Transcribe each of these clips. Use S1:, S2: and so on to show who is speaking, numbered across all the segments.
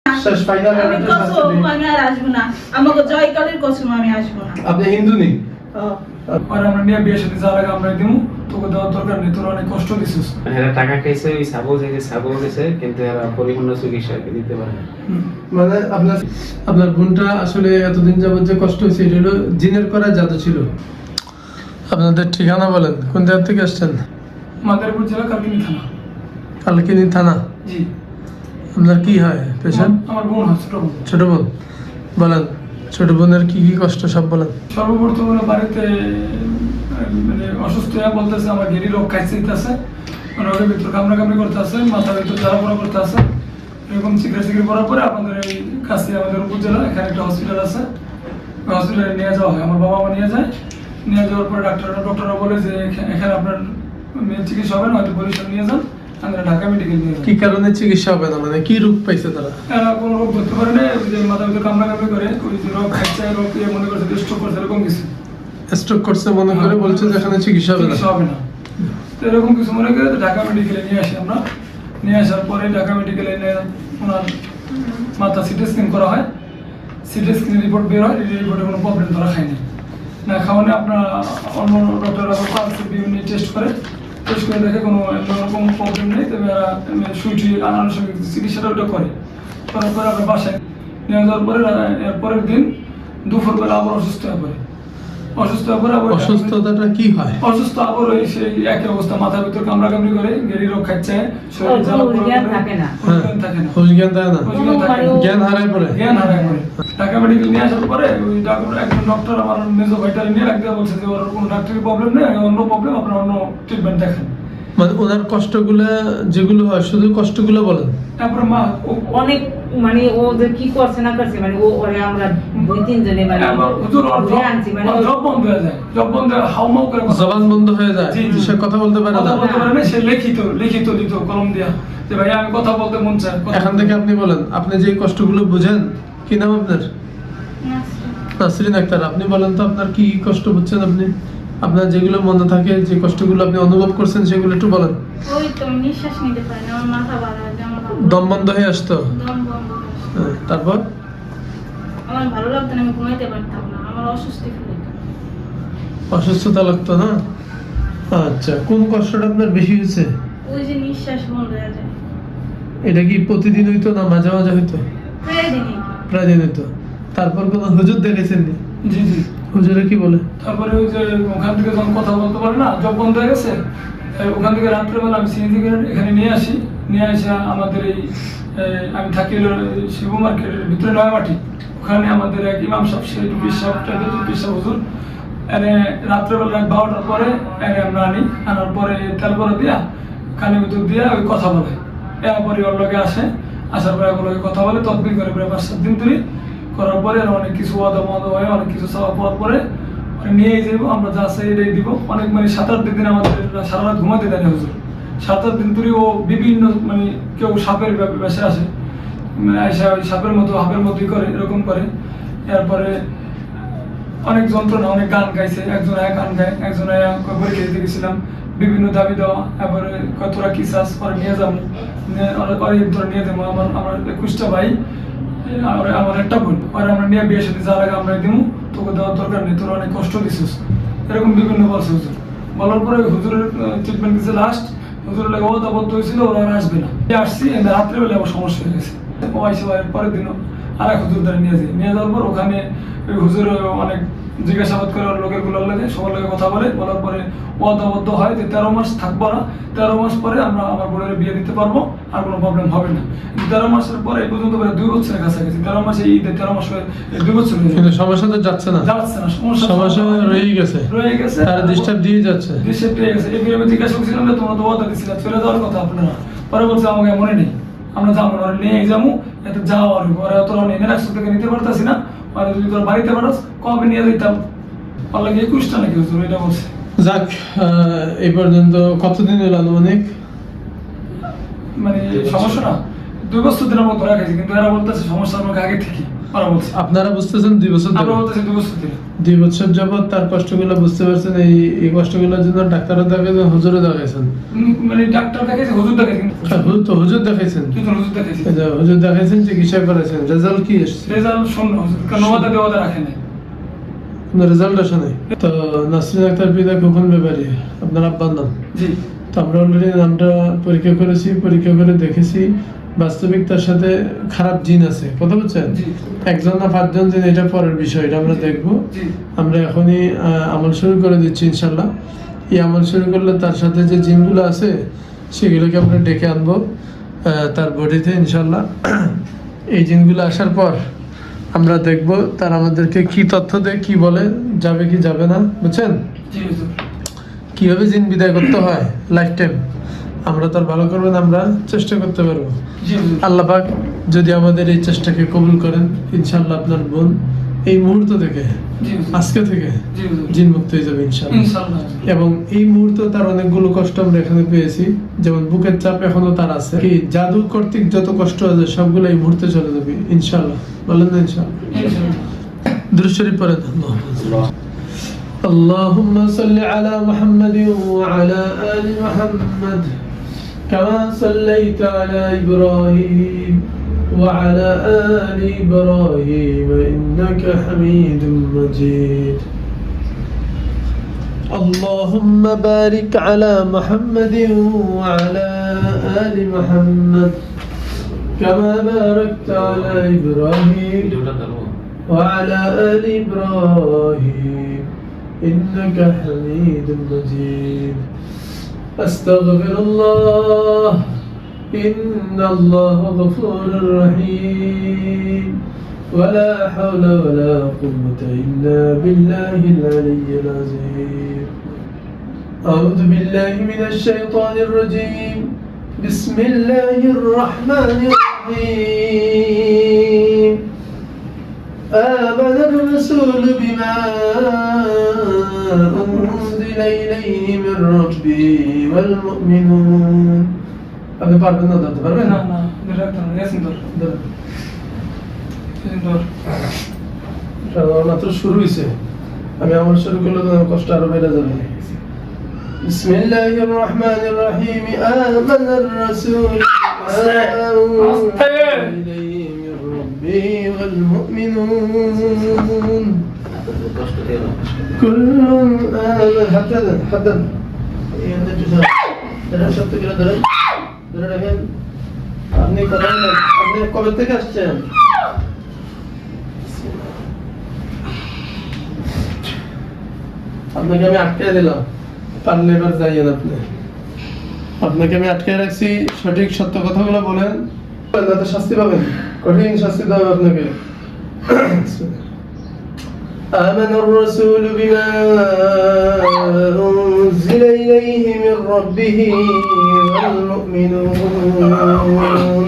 S1: শেষ ফাইনাল
S2: আমি কসম আমি আর আসবো না, আমাকে জয়কালের কসম আমি আসবো না।
S1: আপনি হিন্দু নেই?
S3: আর আমরা নিয়ে বিয়ে সাথে যাওয়ার আগে আমরা দিমু তোকে দেওয়ার দরকার নেই, তোর অনেক কষ্ট দিছিস।
S4: এরা টাকা খাইছে ওই সাবল গেছে কিন্তু এরা পরিপূর্ণ চিকিৎসা দিতে পারে না।
S1: মানে আপনার বোনটা আসলে এতদিন যাবত যে কষ্ট হয়েছে এটা হলো জিনের করা জাদু ছিল। আপনাদের ঠিকানা বলেন, কোন জায়গা থেকে আসছেন?
S3: মাদারীপুর জেলা কালকিনি থানা।
S1: কালকিনি থানা।
S3: জি।
S1: আপনার কি হয় পেশেন্ট?
S3: আমার বোন হয়, ছোট বোন।
S1: ছোট বোন, বলেন ছোট বোনের কি কি কষ্ট সব বলেন।
S3: সর্বপ্রথম বাড়িতে মানে অসুস্থ হয়ে বলতেছে আমার গেরি রোগ খাইছে দিতেছে, রোগের ভিতর কামড়াকামড়ি করতে আছে, মাথার ভিতর জ্বালাপোড়া করতে আছে। এরকম চিকিৎসা করার পরে আপনাদের এই কাছে আমাদের উপজেলা এখানে একটা হসপিটাল আছে, ওই হসপিটালে নিয়ে যাওয়া হয়। আমার বাবা মা নিয়ে যায়, নিয়ে যাওয়ার পরে ডক্টররা বলে যে এখানে আপনার মেয়ের চিকিৎসা হবে না, হয়তো বরিশাল নিয়ে যান, আমরা ঢাকা মেডিকেল নিয়ে যান।
S1: কি কারণে চিকিৎসা হবে না, মানে কি রোগ পাইছে তারা?
S3: এরা কোনো রোগ ধরতে পারে না, ওই যে মাথার ভিতর কামড়াকামড়ি করে ওই যে রোগ খাইছে, রোগ মনে করছে স্ট্রোক করছে, এরকম কিছু
S1: স্ট্রোক করছে মনে করে বলছে যে এখানে চিকিৎসা হবে না।
S3: চিকিৎসা হবে না। তো এরকম কিছু মনে করে ঢাকা মেডিকেলে নিয়ে আসি আমরা। নিয়ে আসার পরে ঢাকা মেডিকেলে নিয়ে ওনার মাথা সিটি স্ক্যান করা হয়। সিটি স্ক্যানের রিপোর্ট বের হয়, এই রিপোর্টে কোনো প্রবলেম ধরা খায়নি। না খাওয়ানে আপনার অন্য ডক্টররা পালসে বিভিন্ন টেস্ট করে দেখে কোনো রকম প্রবলেম নেই, তবে এরা সুই টুই আনুষঙ্গিক চিকিৎসাটা ওটা করে। করার পরে আমরা বাসায় নিয়ে যাওয়ার পরে এর পরের দিন দুপুরবেলা আবার অসুস্থ হয়ে পড়ে। অসুস্থ হয়ে পরে আবার
S1: অসুস্থতাটা কি হয়?
S3: অসুস্থ আবার ওই সেই একই অবস্থা, মাথার ভিতর কামড়াকামড়ি করে, গেরি রোগ খাচ্ছে, শরীরে জ্বালাপোড়া করে,
S2: থাকে না।
S3: হুঁশ থাকে না,
S1: হুঁশ জ্ঞান থাকে না,
S3: হুঁশ জ্ঞান থাকে না,
S1: জ্ঞান হারায় পড়ে।
S3: জ্ঞান হারায় পড়ে। ঢাকা মেডিকেল নিয়ে আসার পরে ওই একজন ডক্টর আমার মেজো ভাইটারে নিয়ে রাখতে বলছে যে ওর কোনো ডাক্তারি প্রবলেম নেই, অন্য প্রবলেম, আপনার অন্য ট্রিটমেন্ট দেখেন।
S1: মানে ওনার কষ্টগুলো যেগুলো হয় শুধু কষ্টগুলো বলেন।
S3: তারপরে মা
S5: অনেক মানে ও যে কি করছে না করছে মানে ও ওরে আমরা দুই তিন জনে মানে
S3: হুজুর ওর
S5: ঘুরে আনছি মানে
S3: জব বন্ধ হয়ে যায়, জব বন্ধ হয়ে হাউমাউ করে কথা
S1: জবান বন্ধ হয়ে যায়,
S3: জি, জি।
S1: সে কথা বলতে পারে
S3: কথা
S1: না।
S3: বলতে পারে না, সে লিখিত দিত কলম দিয়া যে ভাই আমি কথা বলতে মন চায়।
S1: এখান থেকে আপনি বলেন, আপনি যে কষ্টগুলো বুঝেন, কি নাম আপনার? নাসরিন আক্তার। আপনি বলেন তো আপনার কি কষ্ট বুঝছেন আপনি? আপনার যেগুলো মনে থাকে, যে কষ্টগুলো আপনি অনুভব করছেন সেগুলো একটু বলেন।
S2: ওই তো নিঃশ্বাস নিতে পারি না, আমার মাথা ভার হয়, আমার
S1: দম বন্ধ হয়ে আসতো?
S2: দম বন্ধ হয়ে আসে।
S1: হ্যাঁ, তারপর
S2: আমার ভালো লাগতো না, আমি ঘুমাইতে পারতাম না, আমার অস্বস্তি ফিল হতো।
S1: অসুস্থতা লাগতো না? আচ্ছা, কোন কষ্টটা আপনার বেশি হয়েছে?
S2: ওই যে নিঃশ্বাস বন্ধ হয়ে যায়,
S1: এটা কি প্রতিদিন হইতো না মাঝে মাঝে হইতো?
S2: প্রায় দিনই।
S1: প্রায় দিন হইতো। তারপর কোনো হুজুর দেখেছেন নি?
S3: জি জি।
S1: হুজুরে কি বলে?
S3: তারপরে ওই যে ওখান থেকে যখন কথা বলতে পারে না, জব বন্ধ হয়ে গেছে, ওখান থেকে রাত্রেবেলা আমি সিএনজি করে এখানে নিয়ে আসি। নিয়ে আসে আমাদের এই আমি থাকি হলো শিব মার্কেটের ভিতরে নয়ামাটি, ওখানে আমাদের এক ইমাম সাহেব, সেই পীর সাহেব হুজুর, এনে রাত্রেবেলা 12টার পরে এনে আমরা আনার পরে তেল করে দিয়া কানের ভিতর দিয়া ওই কথা বলে, এরপরে ওর লোকে আসে, আসার পরে ওর লোকে কথা বলে, তদবির করে প্রায় 5-7 দিন ধরে করার পরে অনেক কিছু ওয়াদা হয়, অনেক কিছু চাওয়া পাওয়ার পরে নিয়ে যাবো আমরা, যা আছে এটাই দিব। অনেক মানে 7-8 দিন আমাদের সারা রাত ঘুমাতে দেয় না হুজুর। 7-8 দিন ধরে ও বিভিন্ন মানে কেউ সাপের বেশে আসে, মানে আইসা ওই সাপের মতো হাফের মতোই করে, এরকম করে। এরপরে অনেক যন্ত্রণা, অনেক গান গাইছে, একজন গান গায়, একজন পরীক্ষা দিতে গেছিলাম, বিভিন্ন দাবি দেওয়া। এরপরে কতটা কি চাষ পরে নিয়ে যাবো, অনেক ধরে নিয়ে দেবো। আমার 21টা ভাই আর আমার একটা বোন, আর আমরা নিয়ে বিয়ে সাথে যাওয়ার আগে আমরা দিব, তোকে দেওয়ার দরকার নেই, তোর অনেক কষ্ট দিছিস, এরকম বিভিন্ন বলছে হুজুর। বলার পরে হুজুরের ট্রিটমেন্ট দিচ্ছে। লাস্ট হুজুরের লাগে অবদ্ধ হয়েছিল, ওরা আর আসবে না। আসছি রাত্রেবেলা আবার সমস্যা হয়ে গেছে, ও আইসে পরের দিনও আর এক হুজুর দ্বারা নিয়ে যাওয়ার পর ওখানে ওই হুজুর অনেক জিজ্ঞাসাবাদ করে ওর লোকের গুলোর লাগে, সবার লোকের কথা বলে। বলার পরে অবদ্ধ হয় যে 13 মাস থাকবো না, 13 মাস পরে আমরা আমার বোনের বিয়ে দিতে পারবো, আর কোনো প্রবলেম হবে না। 13 মাসের পরে এই পর্যন্ত 2 বছরের কাছাকাছি, 13 মাসে ঈদে 13 মাস হয়ে 2 বছর হয়ে
S1: কিন্তু সমস্যা তো যাচ্ছে না,
S3: যাচ্ছে না,
S1: সমস্যা রয়ে গেছে, তার ডিস্টার্ব দিয়ে যাচ্ছে।
S3: আমি জিজ্ঞাসা করছিলাম যে তোমরা তো ওয়াদা দিছিলা চলে যাওয়ার কথা আপনারা, পরে বলছে আমাকে মনে নেই, আমরা যাবো না, নিয়ে যাবো, এতে যাওয়া আর পরে তোরা এনে রাখছো থেকে নিতে পারতাছি না, আর যদি তোরা বাড়িতে পারাস কবে নিয়ে যেতাম, পারলে 21টা নাকি হুজুর এটা বলছে।
S1: যাক, এই পর্যন্ত কতদিন হলো আনুমানিক?
S3: মানে সমস্যা না 2 বছর দিনের মতো ধরা গেছে, কিন্তু এরা বলতেছে সমস্যা আমাকে আগে থেকে, ওরা বলছে।
S1: আপনারা বুঝতেছেন 2 বছর
S3: আমরা
S1: ধরে?
S3: বলতেছি 2 বছর দিন।
S1: 2 বছর যাবত তার কষ্টগুলো বুঝতে পারছেন, এই কষ্টগুলোর জন্য ডাক্তারও দেখাইছেন, হুজুরও দেখাইছেন।
S3: মানে ডাক্তার দেখাইছে, হুজুর দেখাইছে,
S1: হুজুর দেখাইছেন,
S3: হুজুর দেখাইছে,
S1: এই যে হুজুর দেখাইছেন, চিকিৎসা করেছেন, রেজাল্ট কি এসেছে?
S3: রেজাল্ট শূন্য হুজুর, কারণ ওয়াদা দেওয়াদা রাখে নাই।
S1: কোনো রেজাল্ট আসে নাই। তো নাসরিন আক্তার পিতা খোকন ব্যাপারী, আপনার আব্বার নাম?
S3: জি
S1: তো আমরা অলরেডি নামটা পরীক্ষা করেছি, পরীক্ষা করে দেখেছি বাস্তবিক তার সাথে খারাপ জিন আছে, কথা বলছেন?
S3: জি
S1: 1 না 5 জন জিন, এটা পরের বিষয়, এটা আমরা দেখবো।
S3: জি
S1: আমরা এখনই আমল শুরু করে দিচ্ছি ইনশাল্লাহ। এই আমল শুরু করলে তার সাথে যে জিনগুলো আছে সেগুলোকে আমরা ডেকে আনবো তার বডিতে ইনশাল্লাহ। এই জিনগুলো আসার পর আমরা দেখব তার আমাদেরকে কি তথ্য দেয়, কি বলে, যাবে কি যাবে না, বুঝছেন?
S3: জি হুজুর,
S1: কিভাবে জিন বিদায় করতে হয় লাইফ টাইম আমরা তার ভালো করবেন, আমরা চেষ্টা করতে পারবো।
S3: জি হুজুর,
S1: আল্লাহ পাক যদি আমাদের এই চেষ্টাকে কবুল করেন, ইনশাল্লাহ আপনার বোন এই মুহূর্ত থেকে,
S3: জি হুজুর,
S1: আজকে থেকে
S3: জি হুজুর,
S1: জিন মুক্ত হয়ে যাবে ইনশাল্লাহ।
S3: ইনশাআল্লাহ।
S1: এবং এই মুহূর্তে তার অনেকগুলো কষ্ট আমরা এখানে পেয়েছি, যেমন বুকের চাপ এখনো তার আছে, কি জাদু কর্তৃক যত কষ্ট আছে সবগুলো এই মুহূর্তে চলে যাবে ইনশাল্লাহ। বলেন না ইনশাল্লাহ?
S3: ইনশাআল্লাহ।
S1: দুরূদ শরীফ পড়েন। اللهم صل على محمد وعلى آل محمد كما صليت على إبراهيم وعلى آل إبراهيم إنك حميد مجيد. اللهم بارك على محمد وعلى آل محمد كما باركت على إبراهيم وعلى آل إبراهيم إنك حميد مجيد. أستغفر الله إن الله غفور رحيم ولا حول ولا قوة إلا بالله العلي العظيم. أعوذ بالله من الشيطان الرجيم. بسم الله الرحمن الرحيم. آمن الرسول بما أنزل إليه من ربه والمؤمنون. আপনি পারবেন না, ধরতে পারবেন
S3: না
S1: না?
S3: না ডাক্তার ইয়াসিন ধর,
S1: ধরেন।
S3: ইয়াসিন ধর।
S1: মাত্র শুরু হয়েছে, আমি আমার শুরু করলে তো কষ্ট আরো বেড়ে যাবে। بسم الله الرحمن الرحيم. آمن الرسول إليه من ربه والمؤمنون كل آمن. حدد আপনি কথা বলেন, আপনি কবে থেকে আসছেন? আপনাকে আমি আটকে দিলাম, পারলে এবার যাইয়েন। আপনাকে আমি আটকে রাখছি, সঠিক সত্য কথাগুলো বলেন, না তো শাস্তি পাবেন, কঠিন শাস্তি দেওয়া হবে আপনাকে। آمن الرسول بما أنزل إليه من ربه والمؤمنون.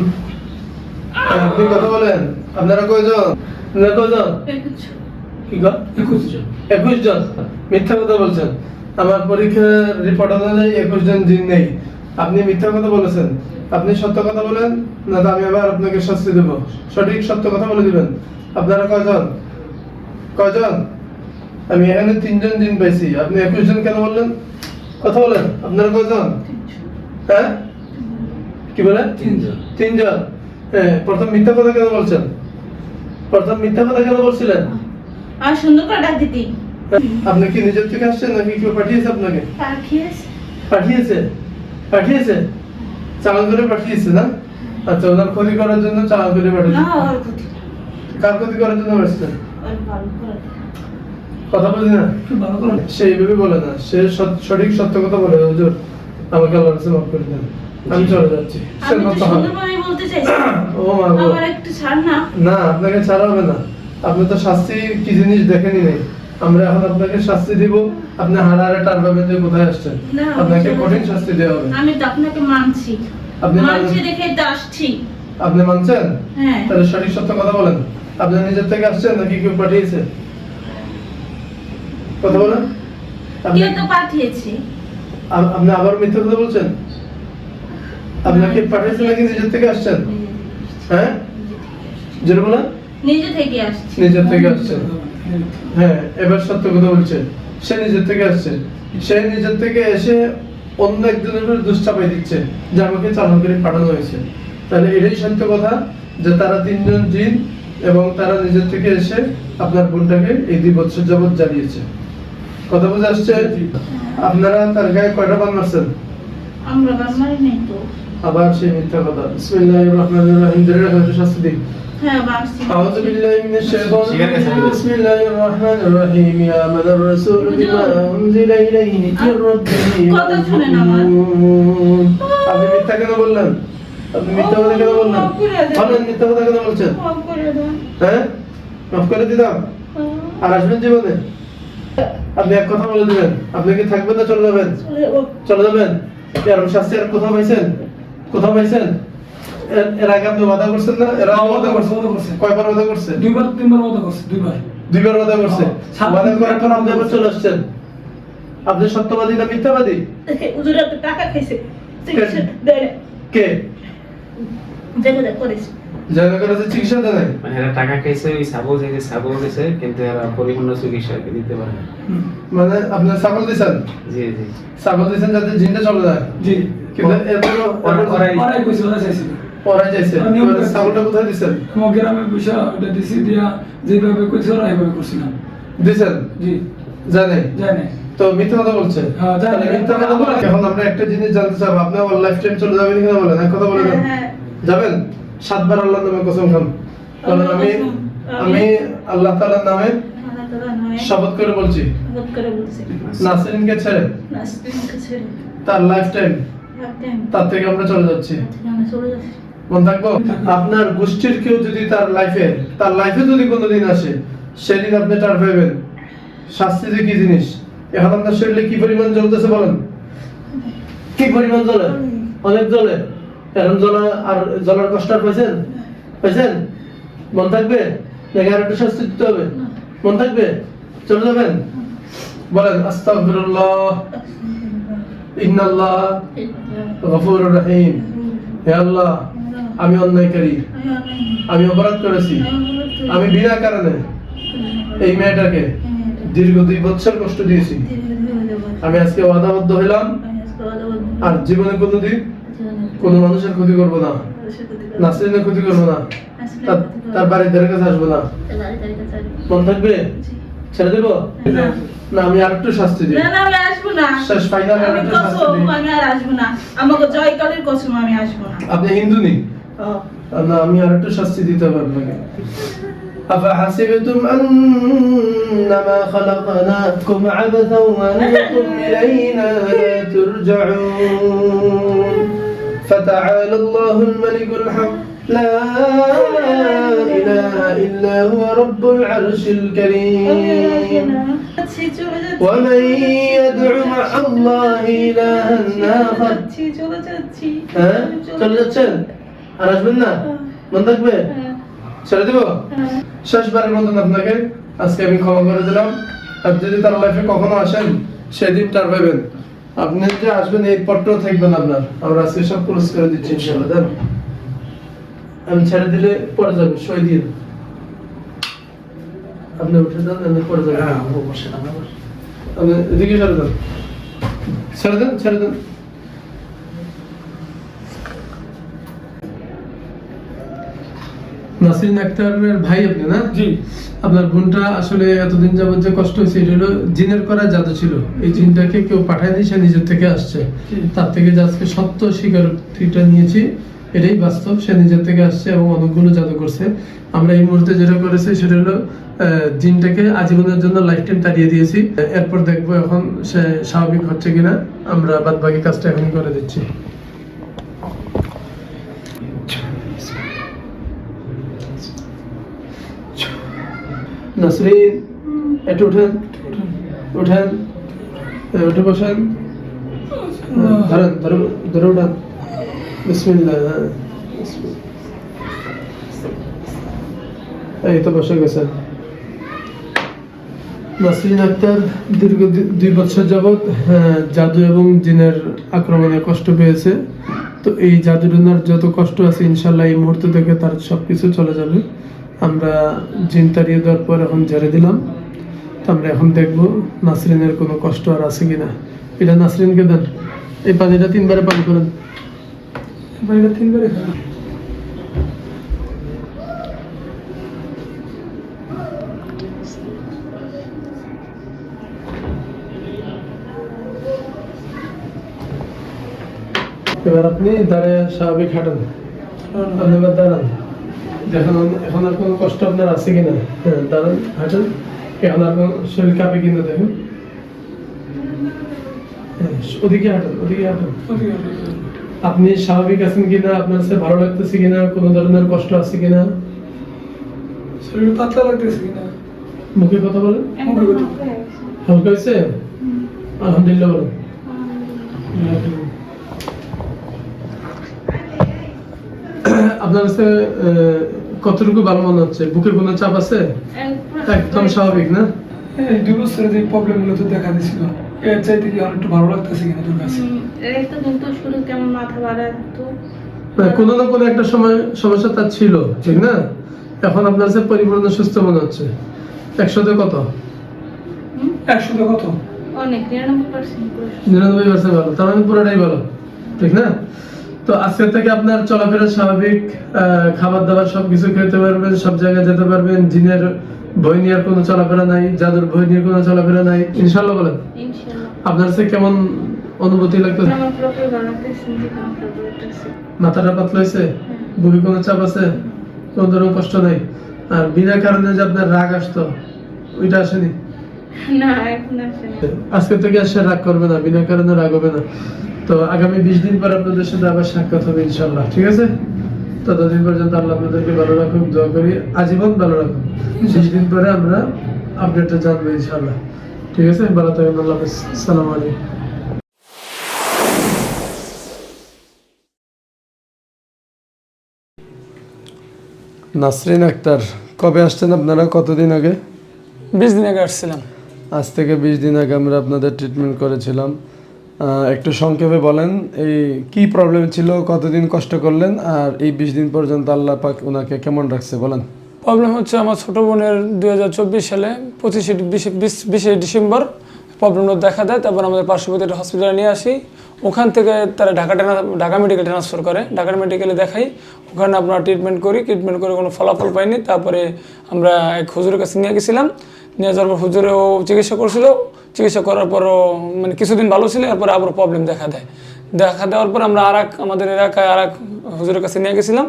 S1: আপনি কথা বলেন, আপনারা কয়জন? আপনারা কয়জন? কি গো? 21 জন। মিথ্যা কথা বলছেন। আমার পরীক্ষার রিপোর্ট অনুযায়ী 21 জন জিন নেই। আপনি মিথ্যা কথা বলেছেন। আপনি সত্য কথা বলেন, না তো আমি আবার আপনাকে শাস্তি দেব। সঠিক সত্য কথা বলে দিবেন। আপনারা কয়জন? কয়জন? আমি এখানে 3 জন জিন পাইছি, আপনি 21 জন কেন বললেন? কথা বলেন, আপনারা কয়জন? হ্যাঁ, কি বলেন? 3 জন। হ্যাঁ, প্রথম মিথ্যা কথা কেন বলছেন? প্রথম মিথ্যা কথা কেন বলছিলেন?
S2: আর সুন্দর করে ডাক দিতি।
S1: আপনি কি নিজের থেকে আসছেন নাকি কেউ পাঠিয়েছে আপনাকে? পাঠিয়েছে? পাঠিয়েছে? চালান করে পাঠিয়েছে না? আচ্ছা, ওনার ক্ষতি করার জন্য চালান করে পাঠিয়েছে।
S2: না, ওর ক্ষতি।
S1: কার ক্ষতি করার জন্য আসছেন?
S2: ওর ভালো করে।
S1: কথা বলি না,
S3: ভালো করে।
S1: সে এইভাবে বলে না, সে সঠিক সত্য কথা বলে। হুজুর, আমাকে আল্লাহর কাছে মাফ করে দেন, আমি চলে যাচ্ছি।
S2: আমি তো সুন্দরভাবে বলতে চাইছি।
S1: ও মা গো।
S2: আমার একটু ছাড় না।
S1: না, আপনাকে ছাড়া হবে না। আপনি তো শাস্তি কি জিনিস দেখেনি নাই। আমরা এখন আপনাকে শাস্তি দিব, আপনি হারারে টার পাবেন যে কোথায় আসছেন।
S2: না,
S1: আপনাকে কঠিন শাস্তি দেওয়া হবে।
S2: আমি তো আপনাকে মানছি।
S1: আপনি
S2: মানছি দেখে তো আসছি।
S1: আপনি মানছেন?
S2: হ্যাঁ।
S1: তাহলে সঠিক সত্য কথা বলেন, আপনি নিজের থেকে আসছেন নাকি কেউ পাঠিয়েছে? কথা বলেন।
S2: কেউ তো পাঠিয়েছে।
S1: আপনি আবার মিথ্যা কথা বলছেন। আপনাকে পাঠিয়েছে নাকি নিজের থেকে আসছেন? হ্যাঁ, যেটা বলেন,
S2: নিজে থেকে আসছি।
S1: নিজের থেকে আসছেন। হ্যাঁ, এবার সত্য কথা বলছে। সে নিজের থেকে আসছে, সে নিজের থেকে এসে অন্য একজনের উপর দুশ্চাপাই দিচ্ছে যে আমাকে চালান করে পাঠানো হয়েছে। তাহলে এটাই সত্য কথা যে তারা 3 জন জিন এবং তারা নিজের থেকে এসে আপনার বোনটাকে এই 2 বছর যাবত জ্বালিয়েছে। কথা বুঝে আসছে? আপনারা তার গায়ে কয়টা বান মারছেন?
S2: আমরা বান্নাই নেই তো।
S1: আবার সেই মিথ্যা কথা। বিসমিল্লাহির রাহমানির রাহিম ধরে রাখতে শাস্তি দিন।
S2: হ্যাঁ বানছি।
S1: أعوذ بالله من الشيطان الرجيم. بسم الله الرحمن الرحيم. يا آمن الرسول بما أنزل إليه من ربه
S2: কথা শুনেন আমার।
S1: والمؤمنون. আপনি মিথ্যা কেন বললেন? আপনি মিথ্যা কথা কেন বললেন?
S2: মাফ করে দেন।
S1: বলেন মিথ্যা কথা কেন বলছেন?
S2: মাফ করে দেন।
S1: হ্যাঁ? মাফ করে দিলাম। আর আসবেন জীবনে? আপনি এক কথা বলে দিবেন। আপনি কি থাকবেন না চলে যাবেন? চলে যাবেন। এরকম শাস্তি আর কোথাও পাইছেন? কোথাও পাইছেন? এর আগে আপনি ওয়াদা করছেন না? এর আগে ওয়াদা করছেন? কয়বার ওয়াদা করছে?
S3: 2বার 3বার ওয়াদা করছে, 2বার।
S1: 2বার ওয়াদা করছে।
S3: হ্যাঁ,
S1: ওয়াদা করার পর আপনি আবার চলে আসছেন। আপনি সত্যবাদী না মিথ্যাবাদী?
S2: হুজুর তো টাকা খাইছে। চিকিৎসা দেয়।
S1: কে?
S2: যেগুলো করেছে।
S1: জায়গা করে যে চিকিৎসা দেয় নাই?
S4: মানে এরা টাকা খাইছে ওই সাবো গেছে কিন্তু এরা পরিপূর্ণ চিকিৎসা আর কি দিতে পারে না।
S1: মানে আপনি ছাগল দিছেন?
S4: জি জি।
S1: ছাগল দিছেন যাতে জিনটা চলে যায়।
S3: জি।
S1: কিন্তু এরপরও
S3: ওরাই কইছে, ওরা চাইছিল।
S1: ওরাই যাইছে।
S3: ওরা নিয়ম করছে।
S1: ছাগলটা কোথায় দিছেন?
S3: আমার গ্রামে পয়সা ওটা দিছি দিয়া যেভাবে কইছে ওরা এইভাবে করছিলাম।
S1: দিছেন?
S3: জি।
S1: জানে?
S3: জানে।
S1: তো মিথ্যা কথা বলছে।
S3: হ্যাঁ, জানি।
S1: তাহলে মিথ্যা কথা বলে এখন আমরা একটা জিনিস জানতে চাই, আপনি আমার লাইফ টাইম চলে যাবেন কিনা বলেন, এক কথা বলে দেন।
S2: হ্যাঁ।
S1: যাবেন? 7 বার আল্লাহর নামে কসম খান। বলেন আমি আল্লাহ তাআলার নামে
S2: আল্লাহ তাআলা নয়।
S1: শপথ করে বলছি,
S2: শপথ করে বলছি।
S1: নাসরিনকে ছেড়ে
S2: নাসরিনকে ছেড়ে
S1: তার লাইফ টাইম
S2: একদম
S1: তার থেকে আমরা চলে যাচ্ছি।
S2: আমরা চলে যাচ্ছি।
S1: মন থাকবো? আপনার গোষ্ঠীর কেউ যদি তার লাইফে যদি কোনোদিন আসে, সেদিন আপনি টার পাইবেন। শাস্তি যে কি জিনিস, এখন আপনার শরীরে কি পরিমাণ জ্বলতেছে বলেন? কি পরিমাণ জ্বলে? অনেক জ্বলে। এখন জ্বলার কষ্ট আর পাইছেন? পাইছেন? মন থাকবে নাকি আর একটু শাস্তি দিতে হবে? মন থাকবে? চলে যাবেন? বলেন আস্তাগফিরুল্লাহ ইন্নাল্লাহ গফুরুর রহিম। হে আল্লাহ, আমি অন্যায়কারী, আমি অপরাধ করেছি। আমি বিনা কারণে এই মেয়েটাকে দীর্ঘ 2 বছর কষ্ট দিয়েছি। আমি আজকে ওয়াদাবদ্ধ হইলাম আর জীবনে কোনোদিন কোনো মানুষের ক্ষতি করব না, নাসরিনের ক্ষতি করব না, তার বাড়ির ধারে কাছে আসবো না। মন থাকবে? ছেড়ে দেবো না? আমি আর একটু শাস্তি দিই।
S2: না না আমি আসবো না।
S1: শেষ ফাইনাল আর
S2: আমি
S1: একটু শাস্তি
S2: কসম
S1: দিই।
S2: আমি আর আসবো না। আমাকে জয়কালের কসম আমি আসবো না।
S1: আপনি হিন্দু নেই? না, আমি আর একটু শাস্তি দিতে হবে আপনাকে। أفحسبتم أنما خلقناكم عبثا وأنكم إلينا لا ترجعون فتعالى الله الملك الحق لا إله إلا هو رب العرش الكريم ومن يدع مع الله إلها آخر চলে যাচ্ছেন? আর আসবেন না? মন থাকবে? ছেড়ে দেব? শেষবারের মতন আপনাকে আজকে আমি ক্ষমা করে দিলাম। আপনি যদি তার লাইফে কখনো আসেন, সেদিন টার পাবেন। আপনি যে আসবেন এই পত্র থাকবেন আপনার। আমরা আজকে সব ক্লোজ করে দিচ্ছি ইনশাআল্লাহ। দেন, আমি ছেড়ে দিলে পড়ে যাবে, সই দিয়ে দেন। আপনি উঠে যান, আমি পড়ে যাবে। আপনি এদিকে সরে যান, ছেড়ে দেন, ছেড়ে দেন। নাসরিন আক্তারের ভাই আপনি না?
S3: জি।
S1: আপনার বোনটা আসলে এতদিন যাবত যে কষ্ট হয়েছে, এটা হলো জিনের করা জাদু ছিল। এই জিনটাকে কেউ পাঠায় দিয়ে সে নিজের থেকে আসছে। তার থেকে যে আজকে সত্য স্বীকারোক্তিটা নিয়েছি, এটাই বাস্তব। সে নিজের থেকে আসছে এবং অনেকগুলো জাদু করছে। আমরা এই মুহূর্তে যেটা করেছি সেটা হলো জিনটাকে আজীবনের জন্য লাইফ টাইম তাড়িয়ে দিয়েছি। এরপর দেখবো এখন সে স্বাভাবিক হচ্ছে কিনা। আমরা বাদ বাকি কাজটা এখনই করে দিচ্ছি। নাসরিন, একটু উঠেন, উঠেন, উঠে বসেন। ধরেন, ধরে ধরে উঠান। বিসমিল্লাহ। এই তো বসে গেছেন। নাসরিন আক্তার দীর্ঘ 2 বছর যাবৎ জাদু এবং জিনের আক্রমণে কষ্ট পেয়েছে। তো এই জাদুটনার যত কষ্ট আছে ইনশাল্লাহ এই মুহূর্ত থেকে তার সবকিছু চলে যাবে আমরা জিন তাড়িয়ে দেওয়ার পর এখন ঝেড়ে দিলাম। তো আমরা এখন দেখব নাসরিনের কোনো কষ্ট আর আছে কিনা। এটা নাসরিনকে দেন, এই পানিটা 3 বারে পান করেন।
S3: বাড়িটা 3 বারে খাওয়া।
S1: এবার আপনি দাঁড়ায় স্বাভাবিক হাঁটেন, আপনি এবার দাঁড়ান, দেখেন এখন আর কোনো কষ্ট আপনার আছে কিনা। হ্যাঁ দাঁড়ান, হাঁটেন, এখন আর কোনো শরীর কাঁপে কিনা দেখেন। হ্যাঁ, ওদিকে হাঁটেন, ওদিকে হাঁটেন। আপনি স্বাভাবিক আছেন কিনা, আপনার কাছে ভালো লাগতেছে কিনা, কোনো ধরনের কষ্ট আছে কিনা,
S3: শরীর পাতলা লাগতেছে কিনা,
S1: মুখে কথা বলেন,
S2: একদম হালকা হয়ে গেছে।
S1: হালকা হয়েছে, আলহামদুলিল্লাহ বলেন। আপনার কাছে কতটুকু ভালো মনে হচ্ছে? বুকে কোনো চাপ আছে? একদম স্বাভাবিক না?
S3: এই 2 বছরে যে প্রবলেমগুলো তো দেখা দিছিল, এর চাইতে কি আর একটু ভালো লাগতেছে কিনা তোর কাছে?
S2: একটা দিন তো শুরু কেমন মাথা বাড়া তো
S1: কোনো না কোনো একটা সময় সমস্যা তার ছিল, ঠিক না? এখন আপনার কাছে পরিপূর্ণ সুস্থ মনে হচ্ছে। 100-তে কত?
S3: 100 কত?
S2: অনেক 99%
S1: 99% ভালো, তার মানে পুরোটাই ভালো, ঠিক না? তো আজকে থেকে আপনার চলাফেরা স্বাভাবিক, খাবার দাবার সবকিছু খেতে পারবেন, সব জায়গায় যেতে পারবেন, জিনের ভয় নিয়ে আর কোনো চলাফেরা নাই, জাদুর ভয় নিয়ে কোনো চলাফেরা নাই, ইনশাল্লাহ বলেন।
S2: ইনশাআল্লাহ।
S1: আপনার কাছে কেমন অনুভূতি লাগতেছে?
S2: আমার পুরোপুরি ভালো লাগতেছে, নিজেকে আমার ভালো লাগতেছে।
S1: মাথাটা পাতলা হয়েছে? বুকে কোনো চাপ আছে? কোনো ধরনের কষ্ট নাই? আর বিনা কারণে যে আপনার রাগ আসতো, ওইটা আসেনি?
S2: না এখন আসে না।
S1: আজকে থেকে আর সে রাগ করবে না, বিনা কারণে রাগ হবে না। তো আগামী 20 দিন পর আপনাদের সাথে আবার সাক্ষাৎ হবে ইনশাল্লাহ, ঠিক আছে? ততদিন পর্যন্ত আল্লাহ আপনাদেরকে ভালো রাখুক, দোয়া করি আজীবন ভালো রাখুন। 20 দিন পরে আমরা আপডেটটা জানবো ইনশাল্লাহ, ঠিক আছে? ভালো থাকবেন, আল্লাহ হাফেজ, আসসালামু আলাইকুম। নাসরিন আক্তার, কবে আসছেন আপনারা? কতদিন আগে?
S3: 20 দিন আগে আসছিলাম।
S1: আজ থেকে 20 দিন আগে আমরা আপনাদের ট্রিটমেন্ট করেছিলাম। একটু সংক্ষেপে বলেন এই কি প্রবলেম ছিল, কতদিন কষ্ট করলেন, আর এই 20 দিন পর্যন্ত আল্লাহ পাক ওনাকে কেমন রাখছে বলেন।
S6: প্রবলেম হচ্ছে আমার ছোটো বোনের 2024 সালে 25 ডিসেম্বর প্রবলেমটা দেখা দেয়। তারপর আমাদের পার্শ্ববর্তী একটা হসপিটালে নিয়ে আসি। ওখান থেকে তারা ঢাকা মেডিকেল ট্রান্সফার করে, ঢাকা মেডিকেলে দেখাই, ওখানে আপনার ট্রিটমেন্ট করে কোনো ফলাফল পাইনি। তারপরে আমরা এক হুজুরের কাছে নিয়ে গেছিলাম, নিয়ে যাওয়ার পর হুজুরেও চিকিৎসা করছিল, চিকিৎসা করার পরও মানে কিছুদিন ভালো ছিল, এরপরে আবার প্রবলেম দেখা দেওয়ার পর আমরা আমাদের এলাকায় হুজুরের কাছে নিয়ে গেছিলাম,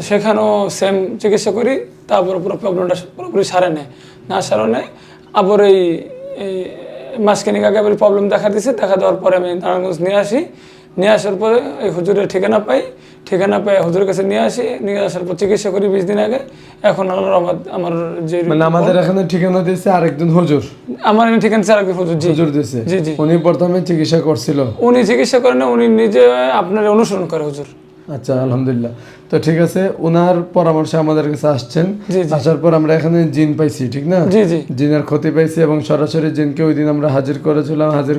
S6: সেখানেও সেম চিকিৎসা করি। তারপর পুরো প্রবলেমটা পুরোপুরি সারে নেয়, আবার এই মাসখানেক আগে আবার প্রবলেম দেখা দেওয়ার পরে আমি নারায়ণগঞ্জ নিয়ে আসার পরে এই হুজুরের ঠিকানা পাই হুজুরের কাছে নিয়ে আসার পর চিকিৎসা করি 20 দিন আগে। এখন আমার যে
S1: মানে আমাদের এখানে ঠিকানা দিয়েছে আরেকজন হুজুর,
S6: আমার এখানে ঠিকানা দিয়েছে আরেকজন হুজুর।
S1: হুজুর দিয়েছে,
S6: জি জি।
S1: উনি প্রথমে চিকিৎসা করছিল?
S6: উনি চিকিৎসা করেন না, উনি নিজে আপনার অনুসরণ করে হুজুর।
S1: আচ্ছা, আলহামদুলিল্লাহ। তো ঠিক আছে, ওনার পরামর্শে আমাদের কাছে আসছেন।
S6: জি, জি।
S1: আসার পর আমরা এখানে জিন পাইছি, ঠিক না?
S6: জি জি।
S1: জিনের ক্ষতি পাইছি এবং সরাসরি জিনকে ওই দিন আমরা হাজির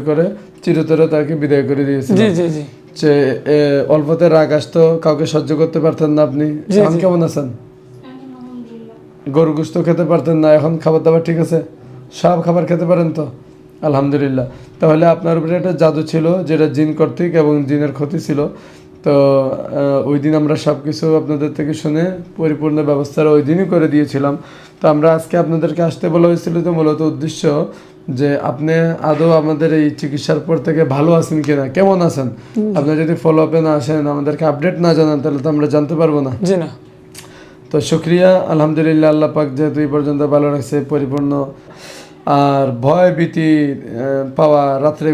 S1: করে চিরতরে তাকে বিদায় করে দিয়েছি।
S6: জি জি জি।
S1: যে অল্পতে রাগ আসতো, কাউকে সহ্য করতে পারতেন না আপনি। এখন কেমন আছেন? গরু গোশত খেতে পারতেন না, এখন খাবার দাবার ঠিক আছে? সব খাবার খেতে পারেন তো? আলহামদুলিল্লাহ। তাহলে আপনার উপরে একটা জাদু ছিল যেটা জিন কর্তৃক এবং জিনের ক্ষতি ছিল। তো ওই দিন আমরা সব কিছু আপনাদের থেকে শুনে পরিপূর্ণ ব্যবস্থাটা ওই দিনই করে দিয়েছিলাম। তো আমরা আজকে আপনাদেরকে আসতে বলা হয়েছিল, তো মূলত উদ্দেশ্য যে আপনি আদৌ আমাদের এই চিকিৎসার পর থেকে ভালো আছেন কিনা, কেমন আছেন। আপনি যদি ফলো আপে না আসেন, আমাদেরকে আপডেট না জানান, তাহলে তো আমরা জানতে পারবো না।
S6: জি না।
S1: তো শুক্রিয়া, আলহামদুলিল্লাহ, আল্লাহ পাক যেহেতু এই পর্যন্ত ভালো রাখছে পরিপূর্ণ। আর ভয় ভীতি পাওয়া, রাত্রে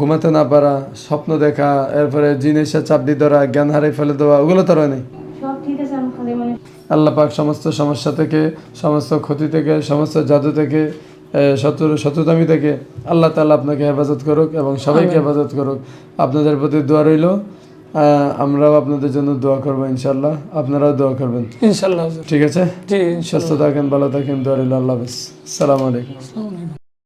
S1: ঘুমাতে না পারা, স্বপ্ন দেখা, এরপরে জিনিসের চাপ দিয়ে ধরা, জ্ঞান হারিয়ে ফেলে দেওয়া, ওগুলো তো হয় নাই?
S2: সব ঠিক আছে, আমি খালি মানে
S1: আল্লাহ পাক সমস্ত সমস্যা থেকে, সমস্ত ক্ষতি থেকে, সমস্ত জাদু থেকে, শত্রুতামি থেকে আল্লাহ তাআলা আপনাকে হেফাজত করুক এবং সবাইকে হেফাজত করুক। আপনাদের প্রতি দোয়া রইল, আমরাও আপনাদের জন্য দোয়া করবো ইনশাল্লাহ, আপনারাও দোয়া করবেন
S6: ইনশাল্লাহ।
S1: ঠিক আছে?
S6: জি,
S1: সুস্থ থাকেন, ভালো থাকেন, দোয়া রইল। আল্লাহ হাফেজ, আসসালামু আলাইকুম।